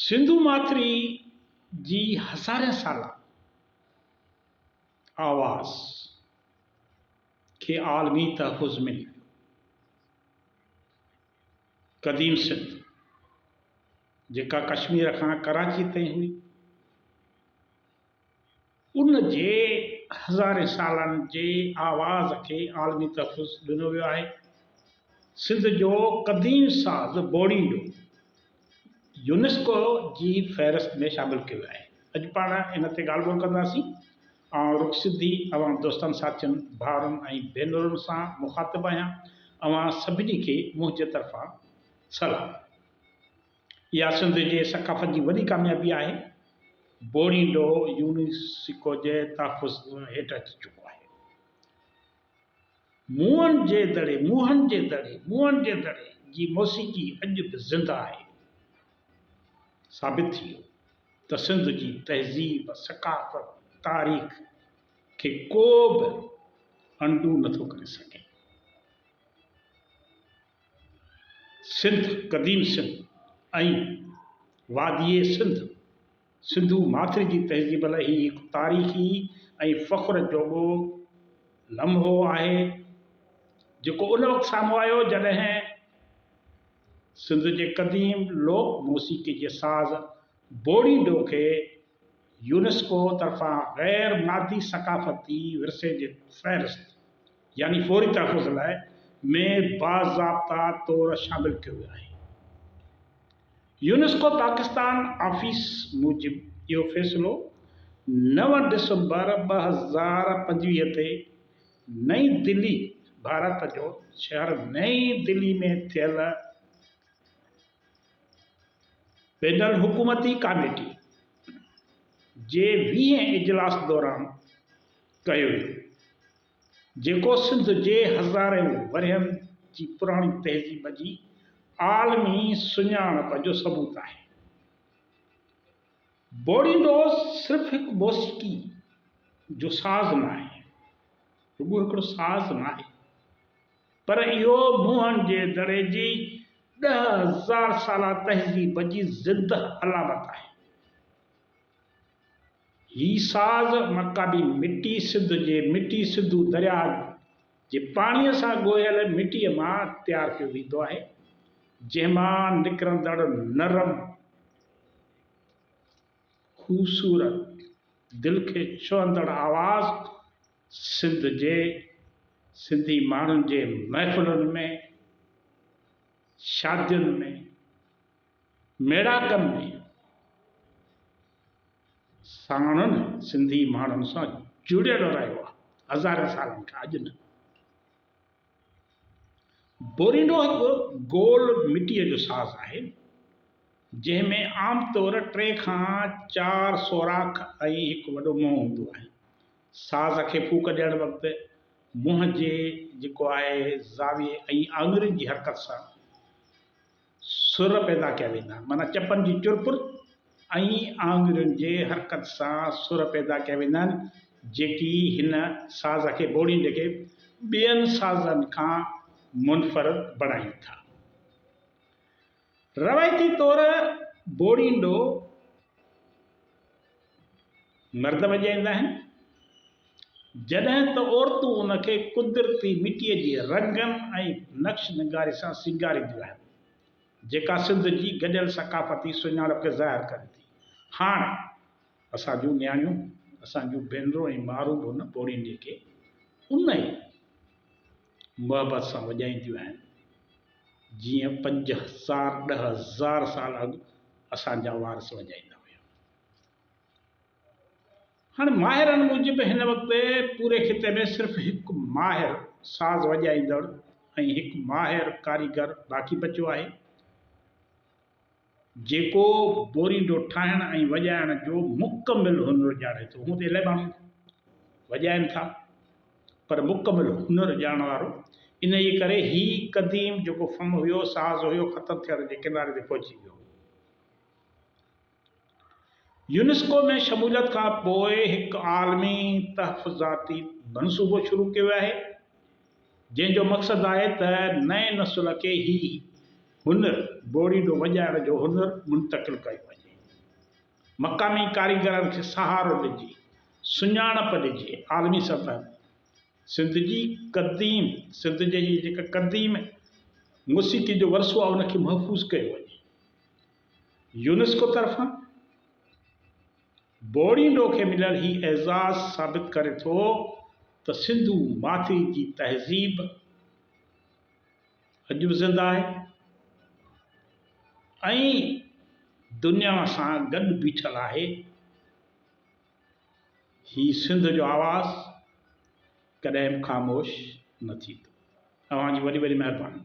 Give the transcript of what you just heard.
सिंधु माथिरी जी हज़ारे साल आवाज़ के आलमी तहफ़ुज़ में क़दीम सिंध जेका कश्मीर खां कराची ताईं हुई उन जे हज़ारे सालनि जे आवाज़ के आलमी तहफ़ुज़ ॾिनो वियो आहे। सिंध जो क़दीम साज़ बोड़ींडो यूनेस्को जी फ़हरिस्त में शामिल कयो आहे। अॼु पाण इन ते ॻाल्हि ॿोल कंदासीं ऐं रुख सिंधी अवां दोस्तनि साथियुनि भाउरनि ऐं भेनरुनि सां मुख़ातिबु आहियां। अवां सभिनी खे मुंहिंजे तरफ़ां सलाम। इहा सिंध जे सक़ाफ़त जी वॾी कामयाबी आहे। बोड़ींडो यूनेस्को जे तहफ़ुज़ हेठि अची चुको आहे। मुंहनि जे दड़े जी मौसीक़ी अॼु बि ज़िंदा आहे। साबित थी वियो त सिंध जी तहज़ीब सक़ाफ़त तारीख़ खे को बि अंडू नथो करे सघे। सिंध क़दीम सिंध ऐं वादिए सिंध सिंधु माथिरी जी तहज़ीब लाइ ही हिकु तारीख़ी ऐं फ़ख़्र जोॻो लम्हो आहे जेको उन वक़्तु साम्हूं आयो जॾहिं सिंध जे क़दीम लोक मौसीक़ी जे साज़ बोड़ींडो खे यूनेस्को तरफ़ां ग़ैर मादी सक़ाफ़ती विरसे जे फ़हरिस्त यानी फ़ौरी तहफ़ुज़ लाइ में बाज़ाब्ता तौर शामिल कयो वियो आहे। यूनेस्को पाकिस्तान ऑफिस मूजिब इहो फ़ैसिलो 9 दिसंबर 2025 ते नई दिल्ली भारत जो शहर नई दिल्ली में थियल बैनुल हुकूमती कमेटी जे 20 इजलास दौरान कयो वियो जेको सिंध जे हज़ारे वरियनि जी पुराणी तहज़ीब जी आलमी सुञाणप जो सबूत आहे। बोड़ींडो सिर्फ़ हिकु मौसीक़ी जो साज़ न आहे, रुॻो हिकिड़ो साज़ न आहे, पर इहो मुंहनि जे दड़े जी 10,000 साला तहज़ीब जी ज़िंदह अलामत आहे। ही साज़ मक़ामी मिटी सिंध जे मिटी सिंधु दरिया जे पाणीअ सां ॻोहियल मिटीअ मां तयारु कयो वेंदो आहे जंहिंमां निकिरंदड़ नरम ख़ूबसूरत दिलि खे छुहंदड़ आवाज़ सिंध जे सिंधी माण्हुनि जे महफ़िलुनि में शादियुनि में मेड़ाकनि में साणनि सिंधी माण्हुनि सां जुड़ियल रहियो आहे हज़ारे सालनि खां अॼु न। बोड़ींडो हिकु गोल मिटीअ जो साज़ आहे जंहिंमें आम तौर 3 खां 4 सोराख़ ऐं हिकु वॾो मुंहुं हूंदो आहे। साज़ खे फूक ॾियणु वक़्तु मुंहं जे जेको आहे ज़ाविये ऐं आङुरियुनि जी हरकत सां सुर पैदा कया वेंदा आहिनि। माना चपनि जी चुरपुर ऐं आङुरियुनि जे हरकत सां सुर पैदा कया वेंदा आहिनि जेकी हिन साज़ खे बोड़ींडे खे ॿियनि साज़नि खां मुनफ़रिद बणाइनि था। रवायती तौर बोड़ींडो मर्द वॼाईंदा आहिनि जॾहिं त औरतूं उनखे कुदरती मिटीअ जे रंगनि ऐं नक्श निगारी सां सींगारींदियूं आहिनि जेका सिंध जी गॾियल सक़ाफ़ती सुञाणप खे ज़ाहिर करे थी। हाणे असां जूं नियाणियूं असां जूं भेनरूं ऐं मारूं बि उन बोड़ींडे खे उन ई मुहबत सां वॼाईंदियूं आहिनि जीअं 5,000 10,000 साल अॻु असांजा वारस वॼाईंदा हुआ। हाणे माहिरनि मूजिबि हिन वक़्तु पूरे ख़िते में सिर्फ़ु हिकु माहिर साज़ वॼाईंदड़ ऐं हिकु माहिर कारीगर बाक़ी बचियो आहे जेको बोड़ींडो ठाहिण ऐं वॼाइण जो मुकमिल हुनुर ॼाणे थो। हूं त इलाही माण्हू वॼाइनि था पर मुकमिल हुनुर ॼाणण वारो इन जे करे ही क़दीम जेको फ़न हुयो साज़ हुयो ख़तमु थियण जे किनारे ते पहुची वियो। यूनेस्को में शमूलियत खां पोइ हिकु आलमी तहफ़ुज़ाती मनसूबो शुरू कयो आहे जंहिंजो मक़सदु आहे त नए नसुल खे ही हुनुर बोड़ींडो वॼाइण जो हुनुर मुंतक़िल कयो वञे। मक़ामी कारीगरनि खे सहारो ॾिजे, सुञाणप ॾिजे आलमी सतह ते। सिंध जी क़दीम, सिंध जी जेका क़दीम मौसीक़ी जो वरिसो आहे उनखे महफ़ूज़ कयो वञे। यूनेस्को तरफ़ां बोड़ींडो खे मिलियल ही एज़ाज़ साबित करे थो त सिंधू माथी जी तहज़ीब अॼु बि ज़िंदा आहे ऐं दुनिया सां गॾु बीठल आहे। ही सिंध जो आवाज़ कॾहिं बि ख़ामोश न थींदो। तव्हांजी वॾी वॾी महिरबानी।